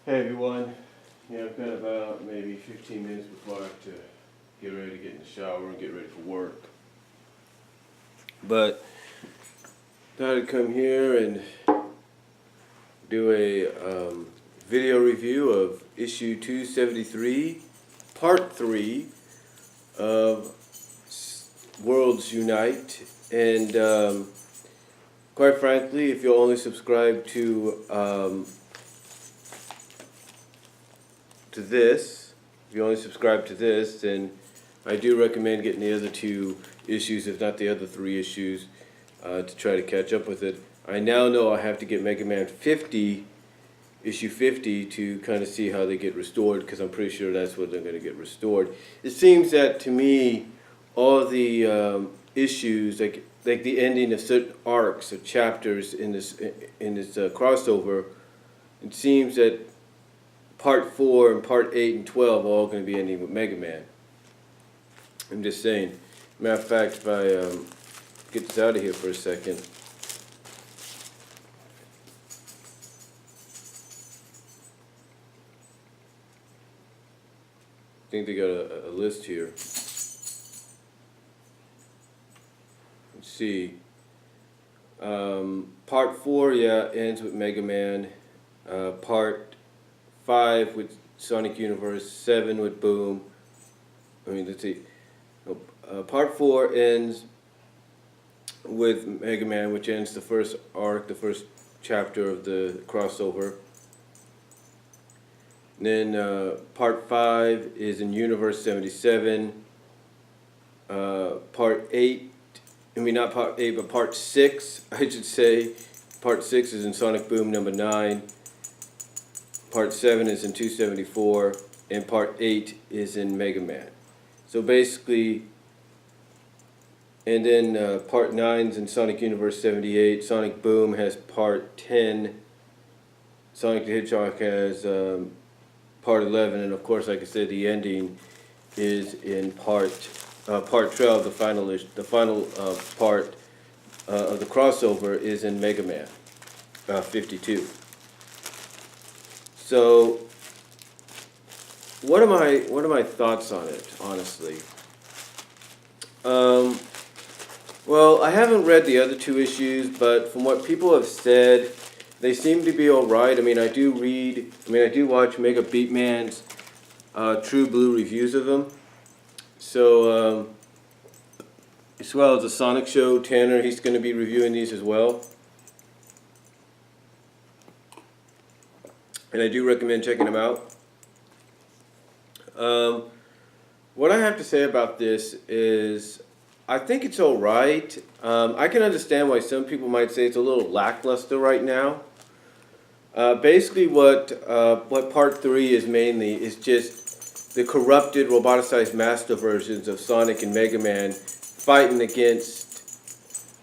Hey everyone, I've got about maybe 15 minutes before I have to get ready to get in the shower and get ready for work. But thought I'd come here and do a video review of issue 273, part 3 of Worlds Unite. And quite frankly, if you'll only subscribe to this, if you only subscribe to this, then I do recommend getting the other two issues, if not the other three issues, to try to catch up with it. I now know I have to get Mega Man 50, issue 50, to kind of see how they get restored, because I'm pretty sure that's what they're going to get restored. It seems that, to me, all the issues, like the ending of certain arcs or chapters in this crossover, it seems that Part 4 and Part 8 and 12 are all going to be ending with Mega Man. I'm just saying. Matter of fact, if I get this out of here for a second. I think they got a list here. Let's see. Part 4, yeah, ends with Mega Man. Part 5 with Sonic Universe, 7 with Boom. Let's see. Part 4 ends with Mega Man, which ends the first arc, the first chapter of the crossover. And then Part 5 is in Universe 77. Part 8, not Part 8, but Part 6, I should say. Part 6 is in Sonic Boom number 9. Part 7 is in 274, and Part 8 is in Mega Man. So basically, and then Part 9 is in Sonic Universe 78. Sonic Boom has Part 10. Sonic the Hedgehog has Part 11, and of course, like I said, the ending is in Part 12. The final part of the crossover is in Mega Man 52. So, what are my thoughts on it, honestly? Well, I haven't read the other two issues, but from what people have said, they seem to be all right. I do watch Mega Beatman's True Blue reviews of them. So, as well as the Sonic Show, Tanner, he's going to be reviewing these as well. And I do recommend checking them out. What I have to say about this is, I think it's all right. I can understand why some people might say it's a little lackluster right now. Basically, what Part 3 is mainly is just the corrupted, roboticized master versions of Sonic and Mega Man fighting against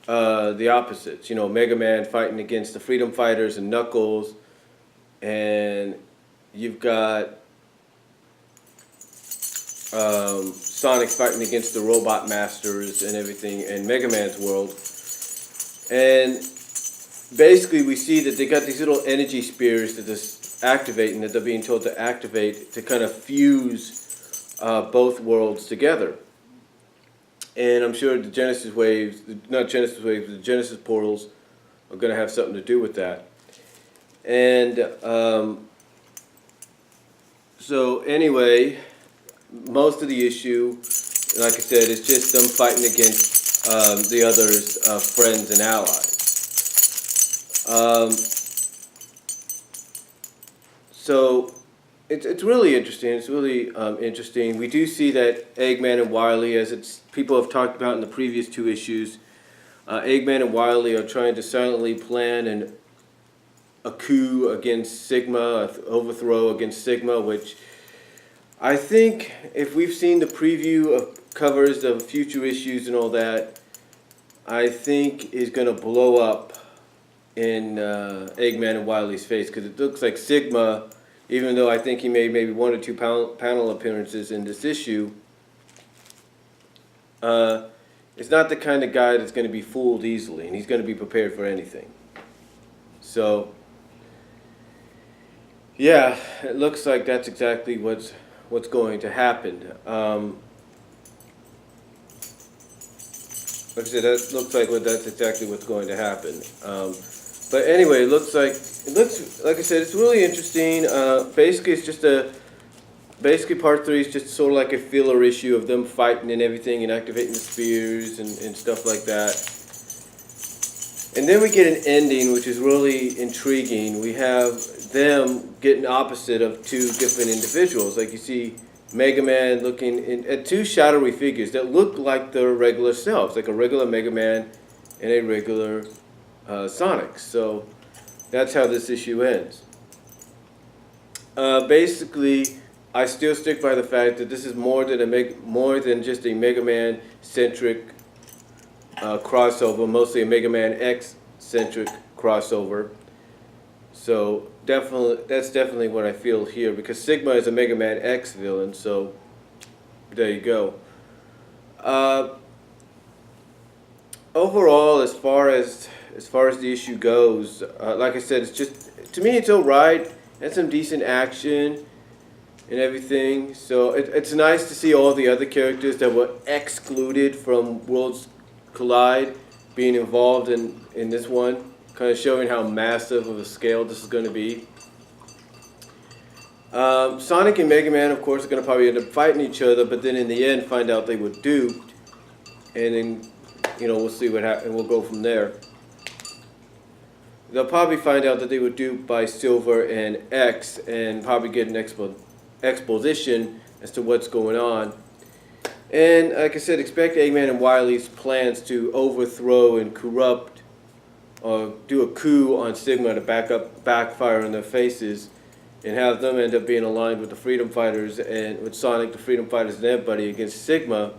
the opposites. Mega Man fighting against the Freedom Fighters and Knuckles. And you've got Sonic fighting against the Robot Masters and everything in Mega Man's world. And basically we see that they got these little energy spears that they're activating, that they're being told to activate to kind of fuse both worlds together. And I'm sure the Genesis waves, not Genesis waves, the Genesis portals are going to have something to do with that. And so anyway, most of the issue, like I said, is just them fighting against the others' friends and allies. So it's really interesting. It's really interesting. We do see that Eggman and Wily, as people have talked about in the previous two issues, Eggman and Wily are trying to silently plan a coup against Sigma, an overthrow against Sigma, which I think if we've seen the preview of covers of future issues and all that, I think is going to blow up in Eggman and Wily's face, because it looks like Sigma, even though I think he made maybe 1 or 2 panel appearances in this issue, is not the kind of guy that's going to be fooled easily, and he's going to be prepared for anything. So Yeah, it looks like that's exactly what's going to happen. Like I said, that looks like that's exactly what's going to happen. But anyway, it looks like I said, it's really interesting. Basically, it's just a basically part three is just sort of like a filler issue of them fighting and everything and activating the spears and stuff like that. And then we get an ending which is really intriguing. We have them getting opposite of two different individuals. Like you see Mega Man looking at two shadowy figures that look like their regular selves, like a regular Mega Man and a regular Sonic. So that's how this issue ends. Basically, I still stick by the fact that this is more than just a Mega Man centric crossover, mostly a Mega Man X centric crossover. So that's definitely what I feel here, because Sigma is a Mega Man X villain. So there you go. Overall, as far as the issue goes, like I said, it's just, to me it's alright. It's some decent action and everything. So it's nice to see all the other characters that were excluded from Worlds Collide being involved in this one, kind of showing how massive of a scale this is going to be. Sonic and Mega Man, of course, are going to probably end up fighting each other, but then in the end find out they were duped, and then, we'll see what happens, and we'll go from there. They'll probably find out that they were duped by Silver and X, and probably get an exposition as to what's going on. And like I said, expect Eggman and Wily's plans to overthrow and corrupt, or do a coup on Sigma to backfire in their faces, and have them end up being aligned with the Freedom Fighters and with Sonic, the Freedom Fighters, and everybody against Sigma.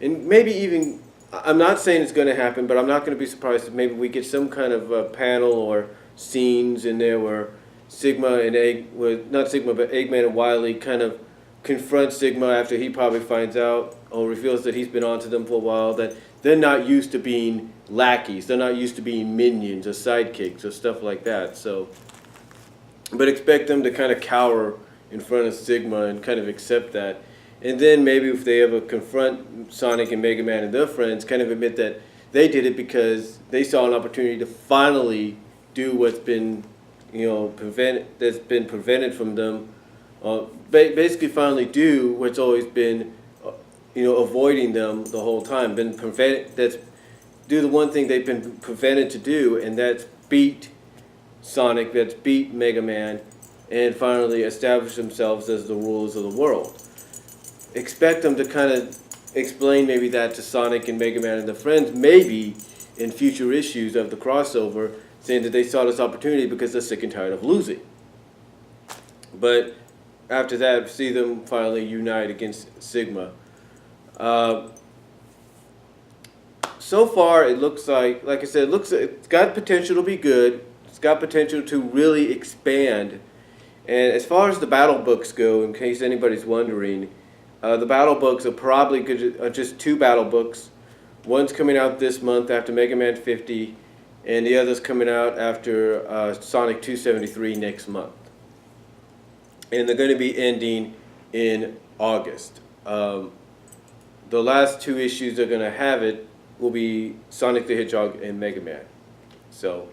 And maybe even, I'm not saying it's going to happen, but I'm not going to be surprised if maybe we get some kind of panel or scenes in there where Sigma and not Sigma, but Eggman and Wily kind of confront Sigma after he probably finds out or reveals that he's been onto them for a while, that they're not used to being lackeys, they're not used to being minions or sidekicks or stuff like that. So, but expect them to kind of cower in front of Sigma and kind of accept that. And then maybe if they ever confront Sonic and Mega Man and their friends, kind of admit that they did it because they saw an opportunity to finally do what's been, that's been prevented from them. Basically finally do what's always been, avoiding them the whole time. Do the one thing they've been prevented to do, and that's beat Sonic, that's beat Mega Man, and finally establish themselves as the rulers of the world. Expect them to kind of explain maybe that to Sonic and Mega Man and their friends, maybe in future issues of the crossover, saying that they saw this opportunity because they're sick and tired of losing. But after that, see them finally unite against Sigma. So far, it looks like I said, it's got potential to be good. It's got potential to really expand. And as far as the battle books go, in case anybody's wondering, the battle books are probably just two battle books. One's coming out this month after Mega Man 50, and the other's coming out after Sonic 273 next month. And they're going to be ending in August. The last two issues they're going to have it will be Sonic the Hedgehog and Mega Man. So,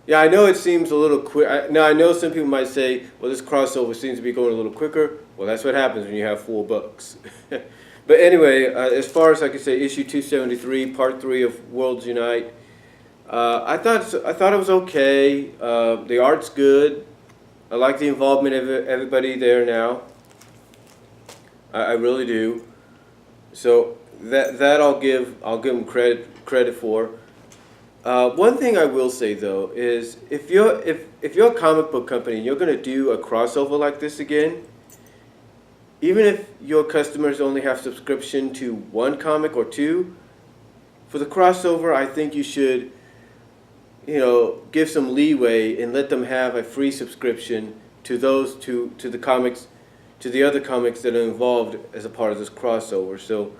yeah, I know it seems a little quick. Now, I know some people might say, well, this crossover seems to be going a little quicker. Well, that's what happens when you have 4 books. But anyway, as far as I could say, issue 273, part 3 of Worlds Unite, I thought it was okay. The art's good. I like the involvement of everybody there now. I really do. So that I'll give them credit for. One thing I will say though is if you're a comic book company and you're going to do a crossover like this again, even if your customers only have subscription to 1 comic or 2, for the crossover I think you should give some leeway and let them have a free subscription to the comics, to the other comics that are involved as a part of this crossover. So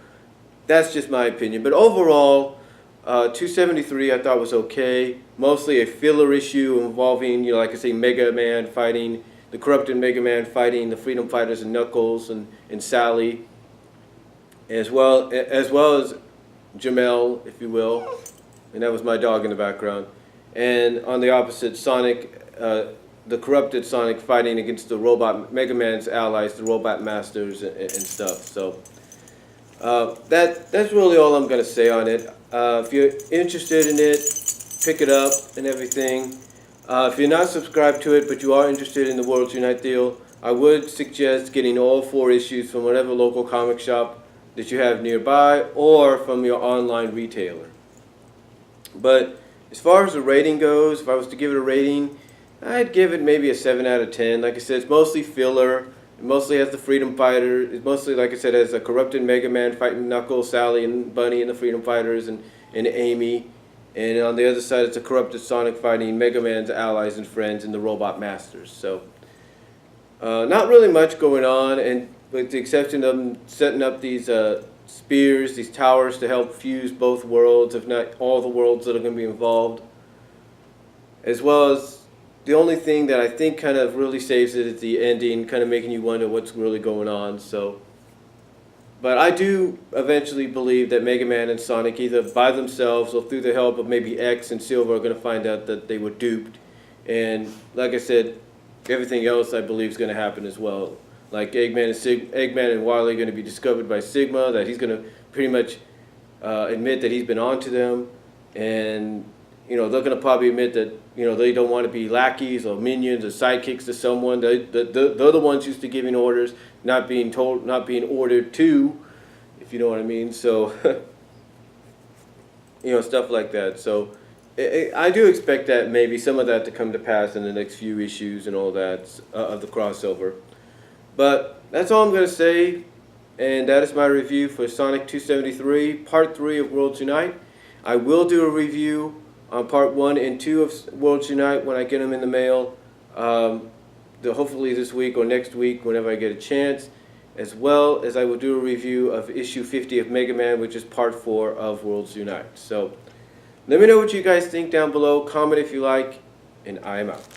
that's just my opinion. But overall, 273 I thought was okay. Mostly a filler issue involving, like I say, Mega Man fighting, the corrupted Mega Man fighting the Freedom Fighters and Knuckles and Sally, as well as Jamel, if you will. And that was my dog in the background. And on the opposite, Sonic, the corrupted Sonic fighting against the robot Mega Man's allies, the Robot Masters and stuff. So that's really all I'm gonna say on it. If you're interested in it, pick it up and everything. If you're not subscribed to it, but you are interested in the Worlds Unite deal, I would suggest getting all 4 issues from whatever local comic shop that you have nearby or from your online retailer. But as far as the rating goes, if I was to give it a rating, I'd give it maybe a 7 out of 10. Like I said, it's mostly filler. It mostly has the Freedom Fighter. It mostly, like I said, has a corrupted Mega Man fighting Knuckles, Sally, and Bunny, and the Freedom Fighters, and Amy. And on the other side, it's a corrupted Sonic fighting Mega Man's allies and friends and the Robot Masters. So, not really much going on, and with the exception of them setting up these spears, these towers to help fuse both worlds, if not all the worlds that are going to be involved. As well as the only thing that I think kind of really saves it is the ending, kind of making you wonder what's really going on. So, but I do eventually believe that Mega Man and Sonic, either by themselves or through the help of maybe X and Silver, are going to find out that they were duped. And like I said, everything else I believe is going to happen as well. Like Eggman and Wily are going to be discovered by Sigma, that he's going to pretty much admit that he's been onto them, and they're going to probably admit that they don't want to be lackeys or minions or sidekicks to someone. They're the ones used to giving orders, not being told, not being ordered to, if you know what I mean. So stuff like that. So I do expect that maybe some of that to come to pass in the next few issues and all that of the crossover. But that's all I'm going to say, and that is my review for Sonic 273, Part 3 of Worlds Unite. I will do a review on Part 1 and 2 of Worlds Unite when I get them in the mail, hopefully this week or next week whenever I get a chance, as well as I will do a review of issue 50 of Mega Man, which is Part 4 of Worlds Unite. So let me know what you guys think down below, comment if you like, and I am out.